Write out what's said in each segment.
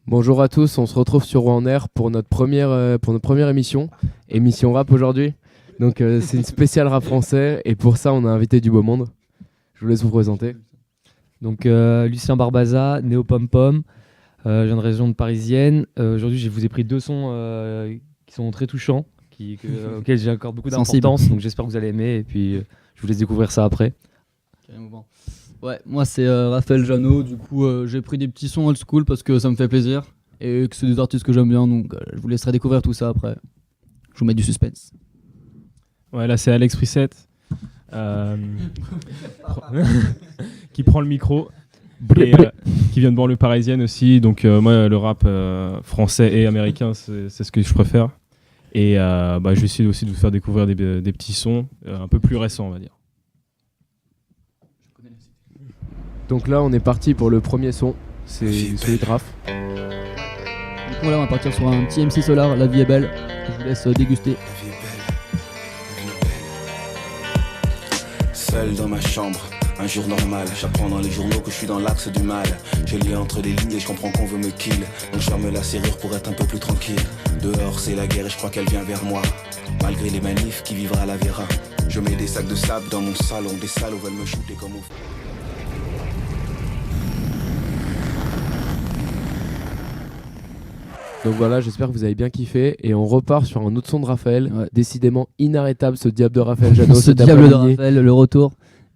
Bonjour à tous, on se retrouve sur Rouen Air pour notre première émission rap aujourd'hui. Donc c'est une spéciale rap français et pour ça on a invité du beau monde. Je vous laisse vous présenter. Donc Lucien Barbaza, Néo Pom Pom, je viens de région parisienne. Aujourd'hui je vous ai pris deux sons qui sont très touchants, auxquels j'accorde beaucoup d'importance. Donc j'espère que vous allez aimer et puis je vous laisse découvrir ça après. Ouais, moi c'est Raphaël Jeannot, du coup j'ai pris des petits sons old school parce que ça me fait plaisir et que c'est des artistes que j'aime bien, donc je vous laisserai découvrir tout ça après. Je vous mets du suspense. Ouais, là c'est Alex Preset qui prend le micro et qui vient de banlieue parisienne aussi, donc moi le rap français et américain c'est ce que je préfère et je vais essayer aussi de vous faire découvrir des petits sons un peu plus récents on va dire. Donc là on est parti pour le premier son, c'est celui de Raph. Du coup là on va partir sur un petit MC Solar, La vie est belle, je vous laisse déguster. Seul dans ma chambre, un jour normal. J'apprends dans les journaux que je suis dans l'axe du mal. Je lis entre les lignes et je comprends qu'on veut me kill. Donc je ferme la serrure pour être un peu plus tranquille. Dehors c'est la guerre et je crois qu'elle vient vers moi. Malgré les manifs, qui vivra la verra. Je mets des sacs de sable dans mon salon. Des salauds veulent me shooter comme au... Donc voilà, j'espère que vous avez bien kiffé et on repart sur un autre son de Raphaël. Ouais. Décidément inarrêtable ce diable de Raphaël Jeannot. Ce diable de Raphaël, le retour.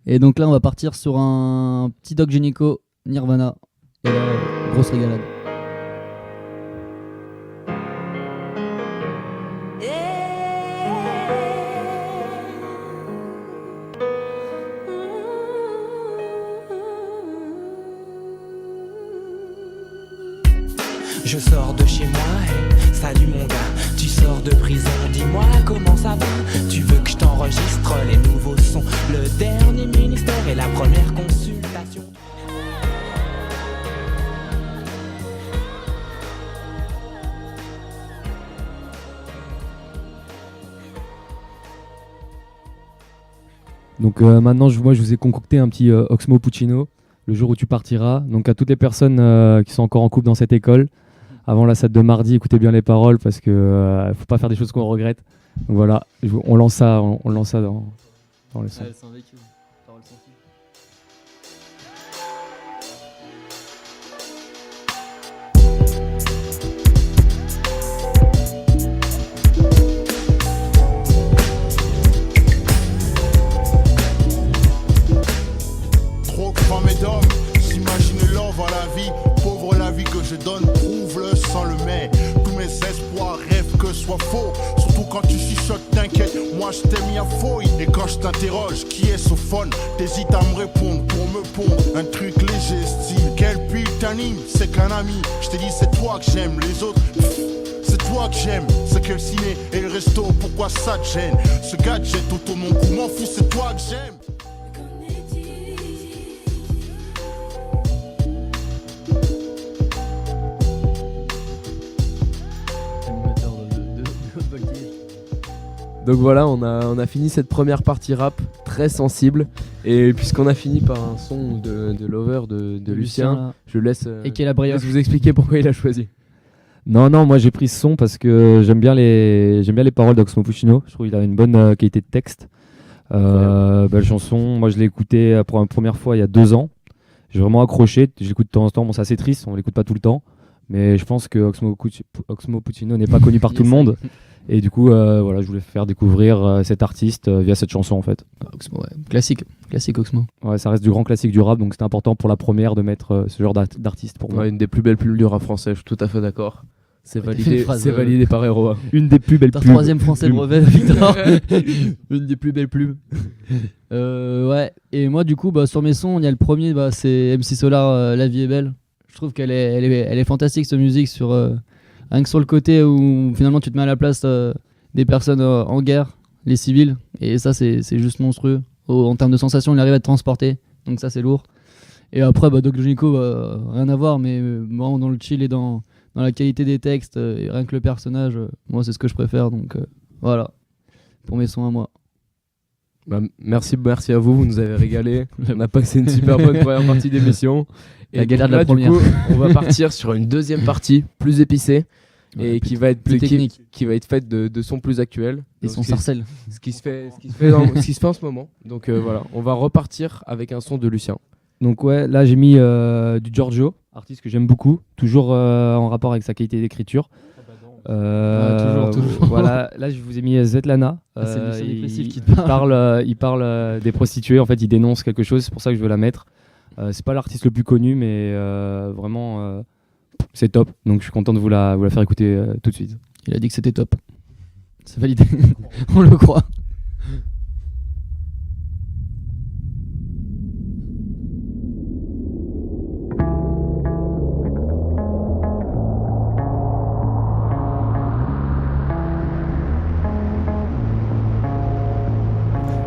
Et donc là on va partir sur un petit Doc Gynéco, Nirvana. Et là, grosse régalade. Je sors de chez moi, hey, salut mon gars. Tu sors de prison, dis-moi comment ça va. Tu veux que je t'enregistre les nouveaux sons, le dernier ministère et la première consultation. Donc maintenant moi je vous ai concocté un petit Oxmo Puccino, le jour où tu partiras. Donc à toutes les personnes qui sont encore en couple dans cette école, avant la SAT de mardi, écoutez bien les paroles parce que faut pas faire des choses qu'on regrette. Donc voilà, on lance ça dans le son. Trop de femmes et d'hommes s'imaginer l'or à la vie. Pauvre la vie que je donne, prouve-le sans le mais. Tous mes espoirs rêvent que ce soit faux. Surtout quand tu chuchotes, t'inquiète, moi je t'ai mis à fouille. Et quand je t'interroge, qui est ce fun? T'hésites à me répondre pour me pondre un truc léger style. Quel pute t'anime? C'est qu'un ami. Je t'ai dit c'est toi que j'aime, les autres c'est toi que j'aime. C'est que le ciné et le resto, pourquoi ça te gêne? Ce gadget autour de mon cou, m'en fous, c'est toi que j'aime. Donc voilà, on a fini cette première partie rap très sensible. Et puisqu'on a fini par un son de Lover de Lucien, je laisse Et qui est la brioche. vous expliquer pourquoi il a choisi. Non, moi j'ai pris ce son parce que j'aime bien les paroles d'Oxmo Puccino. Je trouve qu'il a une bonne qualité de texte. Belle chanson. Moi je l'ai écouté pour la première fois il y a 2 ans. J'ai vraiment accroché. Je l'écoute de temps en temps. Bon, c'est assez triste, on l'écoute pas tout le temps. Mais je pense que Oxmo Puccino n'est pas connu par tout le monde. Et du coup, voilà, je voulais faire découvrir cet artiste via cette chanson en fait. Oxmo, ouais. Classique Oxmo. Ouais, ça reste du grand classique du rap, donc c'était important pour la première de mettre ce genre d'artiste pour moi. Ouais, une des plus belles pubs du rap français, je suis tout à fait d'accord. C'est validé par Hero. Une des plus belles Ta pubs. 3ème français de brevet, Victor. Une des plus belles plumes. Ouais, et moi du coup, sur mes sons, il y a le premier, c'est MC Solar, La vie est belle. Je trouve qu'elle est fantastique cette musique, rien que sur le côté où finalement tu te mets à la place des personnes en guerre, les civils, et ça c'est juste monstrueux. En termes de sensations, il arrive à te transporter, donc ça c'est lourd. Et après, Doc Gynéco, rien à voir, mais vraiment dans le chill et dans la qualité des textes, et rien que le personnage, moi c'est ce que je préfère, donc voilà, pour mes sons à moi. Merci à vous nous avez régalé. On a passé une super bonne première partie d'émission. La galère de la là, première. Du coup, on va partir sur une deuxième partie plus épicée et qui va être plus technique. qui va être faite de sons plus actuels. Et Donc, son sarcelle. ce qui se fait en ce moment. Donc voilà, on va repartir avec un son de Lucien. Donc ouais, là j'ai mis du Giorgio, artiste que j'aime beaucoup, toujours en rapport avec sa qualité d'écriture. Toujours. Voilà, là je vous ai mis Svetlana. C'est Lucien Dépressif qui te parle. Il parle des prostituées, en fait il dénonce quelque chose, c'est pour ça que je veux la mettre. C'est pas l'artiste le plus connu, mais vraiment c'est top. Donc je suis content de vous la faire écouter tout de suite. Il a dit que c'était top. C'est validé. On le croit.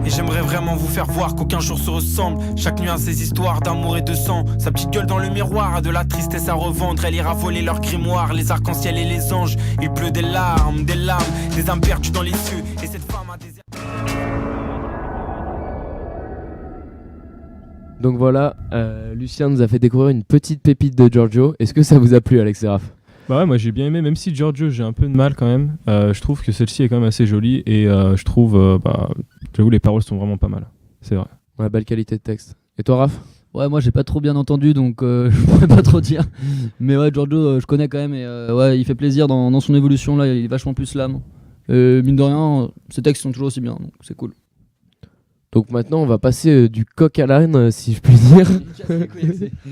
Et j'aimerais vraiment vous faire voir qu'aucun jour se ressemble. Chaque nuit a ses histoires d'amour et de sang. Sa petite gueule dans le miroir a de la tristesse à revendre. Elle ira voler leur grimoire, les arcs-en-ciel et les anges. Il pleut des larmes, des âmes perdues dans les cieux. Et cette femme a des... Donc voilà, Lucien nous a fait découvrir une petite pépite de Giorgio. Est-ce que ça vous a plu, Alex Seraf? Bah ouais, moi j'ai bien aimé, même si Giorgio j'ai un peu de mal quand même. Je trouve que celle-ci est quand même assez jolie et je trouve, j'avoue, les paroles sont vraiment pas mal. C'est vrai. Ouais, belle qualité de texte. Et toi, Raph? Ouais, moi j'ai pas trop bien entendu donc je pourrais pas trop dire. Mais ouais, Giorgio, je connais quand même et ouais, il fait plaisir dans son évolution là, il est vachement plus slam. Mine de rien, ses textes sont toujours aussi bien donc c'est cool. Donc maintenant, on va passer du coq à l'âne, si je puis dire.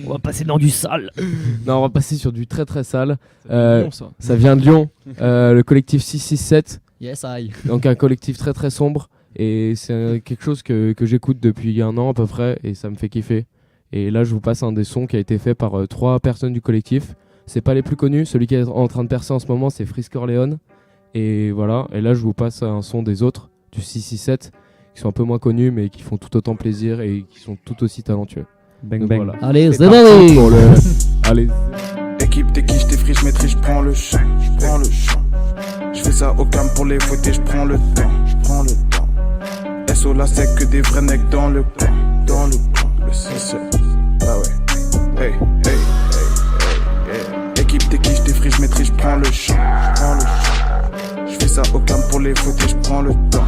On va passer dans du sale. Non, on va passer sur du très très sale. Bon, ça. Ça vient de Lyon, le collectif 667. Yes, I. Donc un collectif très très sombre. Et c'est quelque chose que j'écoute depuis un an à peu près et ça me fait kiffer. Et là, je vous passe un des sons qui a été fait par 3 personnes du collectif. C'est pas les plus connus. Celui qui est en train de percer en ce moment, c'est Frisk Orleans. Et voilà. Et là, je vous passe un son des autres, du 667. Qui sont un peu moins connus mais qui font tout autant plaisir et qui sont tout aussi talentueux. Bang Donc bang. voilà. Allez, C'est c'est parti parti. pour le... Allez. Équipe, t'es qui, j't'ai free, j'maîtrise, j'prends le champ, j'prends le champ. J'fais ça au calme pour les fouetter, j'prends le temps. SO là c'est que des vrais necks dans le coin, le 6 ah ouais. Hey. Équipe, t'es qui, j't'ai free, j'maîtrise, j'prends le champ. J'fais ça au calme pour les fouetter, j'prends le temps.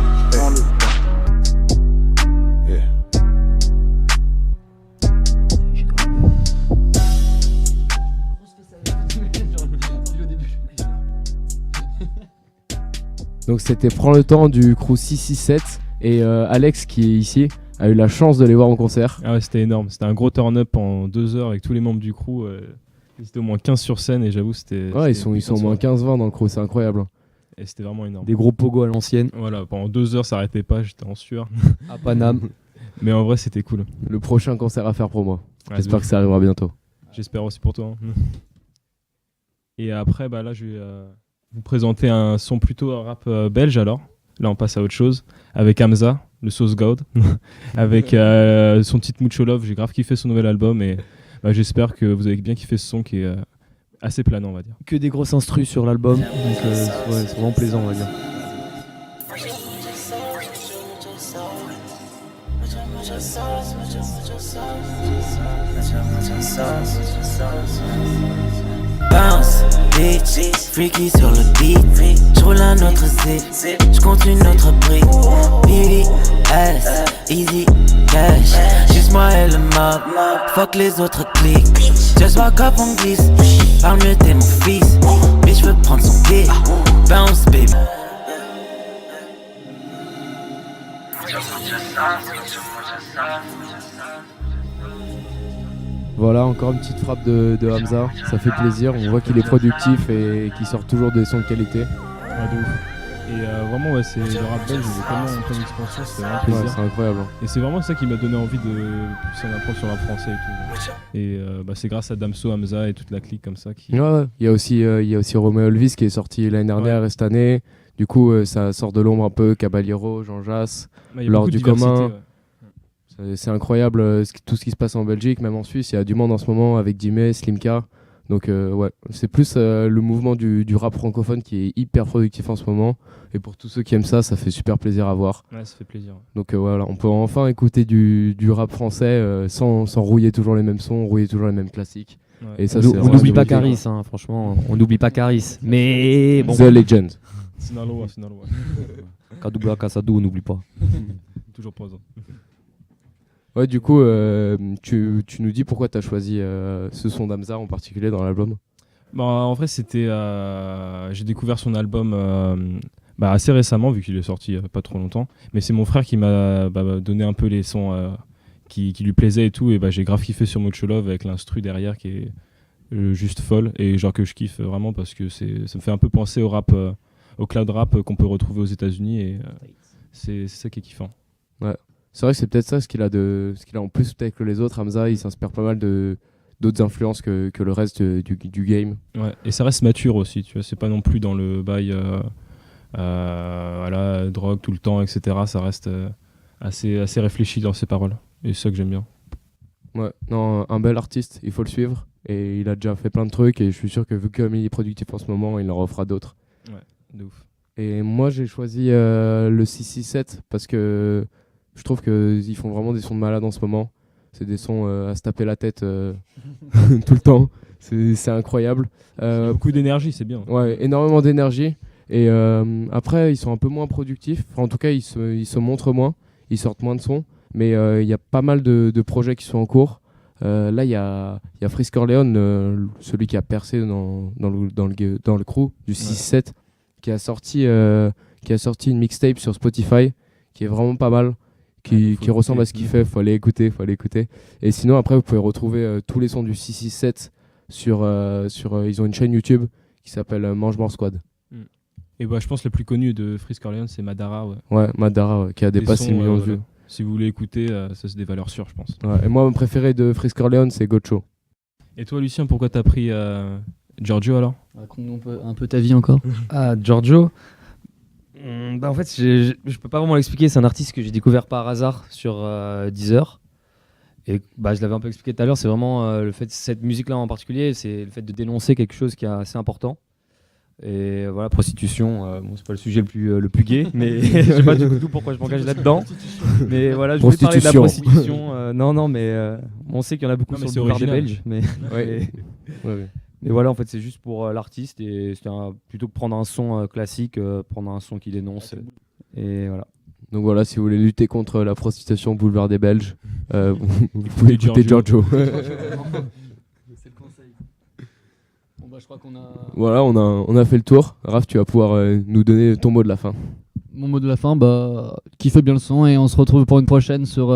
Donc c'était Prends le temps du crew 667 et Alex qui est ici a eu la chance de les voir en concert. Ah ouais, c'était énorme. C'était un gros turn-up en 2 heures avec tous les membres du crew. Ils étaient au moins 15 sur scène et j'avoue c'était... Ouais, ils sont au moins 15-20 dans le crew, c'est incroyable. Et c'était vraiment énorme. Des gros pogos à l'ancienne. Voilà, pendant 2 heures ça arrêtait pas, j'étais en sueur. À Paname. Mais en vrai c'était cool. Le prochain concert à faire pour moi. Ouais, J'espère que ça arrivera bientôt. J'espère aussi pour toi. Hein. Et après, bah là je vais vous présenter un son plutôt rap belge alors. Là on passe à autre chose. Avec Hamza, le Sauce God. Avec son titre Mucho Love, j'ai grave kiffé son nouvel album et bah, j'espère que vous avez bien kiffé ce son qui est assez planant on va dire. Que des grosses instrus sur l'album, donc ouais, c'est vraiment plaisant on va dire. Bounce, bitch, freaky sur le beat. J'roule un autre zip, j'compte une autre brique. BB, S, easy, cash. Juste moi et le mob, fuck les autres clics. Just walk up, on glisse. Parle mieux, t'es mon fils. Bitch, j'veux prendre son pied. Bounce, baby. Voilà, encore une petite frappe de Hamza, ça fait plaisir, on voit qu'il est productif et qu'il sort toujours des sons de qualité. Ouais, de ouf. Et vraiment, ouais, c'est le rap belge, il est tellement en pleine expansion, c'est vraiment Ouais, plaisir. c'est incroyable. Et c'est vraiment ça qui m'a donné envie de plus en apprendre sur le rap français et tout. Et bah, c'est grâce à Damso, Hamza et toute la clique comme ça qui... Ouais, il y a aussi Romeo Elvis qui est sorti l'année dernière et cette année. Du coup, ça sort de l'ombre un peu, Caballero, Jean Jass, Ouais, il y a L'Or beaucoup de du diversité, commun. ouais. C'est incroyable tout ce qui se passe en Belgique, même en Suisse. Il y a du monde en ce moment avec Dime, Slimka. Donc ouais, c'est plus le mouvement du rap francophone qui est hyper productif en ce moment. Et pour tous ceux qui aiment ça, ça fait super plaisir à voir. Ouais, ça fait plaisir. Donc voilà, on peut enfin écouter du rap français sans rouiller toujours les mêmes sons, rouiller toujours les mêmes classiques. Ouais. Et ça, On c'est n'oublie vraiment pas bien. Caris, hein, franchement, on n'oublie pas Caris. Mais bon, The Legend. Sinaloa. Kadougla Kassadou, on n'oublie pas. Toujours présent. Ouais, du coup, tu nous dis pourquoi tu as choisi ce son d'Hamza en particulier dans l'album. Bah, en vrai, c'était. J'ai découvert son album assez récemment, vu qu'il est sorti pas trop longtemps. Mais c'est mon frère qui m'a donné un peu les sons qui lui plaisaient et tout. Et j'ai grave kiffé sur Mucho Love avec l'instru derrière qui est juste folle. Et genre que je kiffe vraiment parce que ça me fait un peu penser au rap, au cloud rap qu'on peut retrouver aux États-Unis. Et c'est ça qui est kiffant. Ouais. C'est vrai que c'est peut-être ça ce qu'il a en plus peut-être que les autres. Hamza, il s'inspire pas mal d'autres influences que le reste du game. Ouais, et ça reste mature aussi, tu vois, c'est pas non plus dans le bail voilà, drogue tout le temps, etc. Ça reste assez réfléchi dans ses paroles, et c'est ça que j'aime bien. Ouais, non, un bel artiste, il faut le suivre. Et il a déjà fait plein de trucs, et je suis sûr que vu comme il est productif en ce moment, il en refera d'autres. Ouais, de ouf. Et moi, j'ai choisi le 667 parce que je trouve qu'ils font vraiment des sons de malade en ce moment. C'est des sons à se taper la tête tout le temps. C'est incroyable. Beaucoup d'énergie, c'est bien. Ouais, énormément d'énergie. Et après, ils sont un peu moins productifs. Enfin, en tout cas, ils se montrent moins. Ils sortent moins de sons. Mais il y a pas mal de projets qui sont en cours. Là, il y a Frisk Orleans, celui qui a percé dans le crew du 6-7, qui a sorti une mixtape sur Spotify qui est vraiment pas mal. Qui ressemble à ce qu'il fait, faut aller écouter. Et sinon, après, vous pouvez retrouver tous les sons du 667 sur ils ont une chaîne YouTube qui s'appelle Mange Mort Squad. Et je pense que le plus connu de Frisk Orleans, c'est Madara. Ouais, Madara, qui a dépassé 1 million de vues. Si vous voulez écouter, ça c'est des valeurs sûres, je pense. Ouais, et moi, mon préféré de Frisk Orleans, c'est Gocho. Et toi, Lucien, pourquoi t'as pris Giorgio alors ? Raconte-nous un peu ta vie encore. Ah, Giorgio. En fait, je peux pas vraiment l'expliquer. C'est un artiste que j'ai découvert par hasard sur Deezer. Et je l'avais un peu expliqué tout à l'heure. C'est vraiment le fait, cette musique-là en particulier, c'est le fait de dénoncer quelque chose qui est assez important. Et voilà, prostitution. C'est pas le sujet le plus gay, mais je sais pas du tout pourquoi je m'engage là-dedans. Mais voilà, je voulais parler de la prostitution. Non, mais on sait qu'il y en a beaucoup sur le boulevard des Belges. Mais Mais voilà, en fait, c'est juste pour l'artiste et plutôt que prendre un son classique, prendre un son qui dénonce. Et voilà. Donc voilà, si vous voulez lutter contre la prostitution au boulevard des Belges, vous pouvez écouter Giorgio. C'est le conseil. Bon, je crois qu'on a. Voilà, on a fait le tour. Raph, tu vas pouvoir nous donner ton mot de la fin. Mon mot de la fin, kiffez bien le son et on se retrouve pour une prochaine sur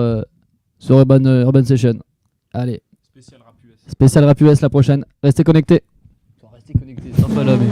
Urban Session. Allez. Spécial Rap US la prochaine. Restez connectés. Restez connectés, sympa là, mais.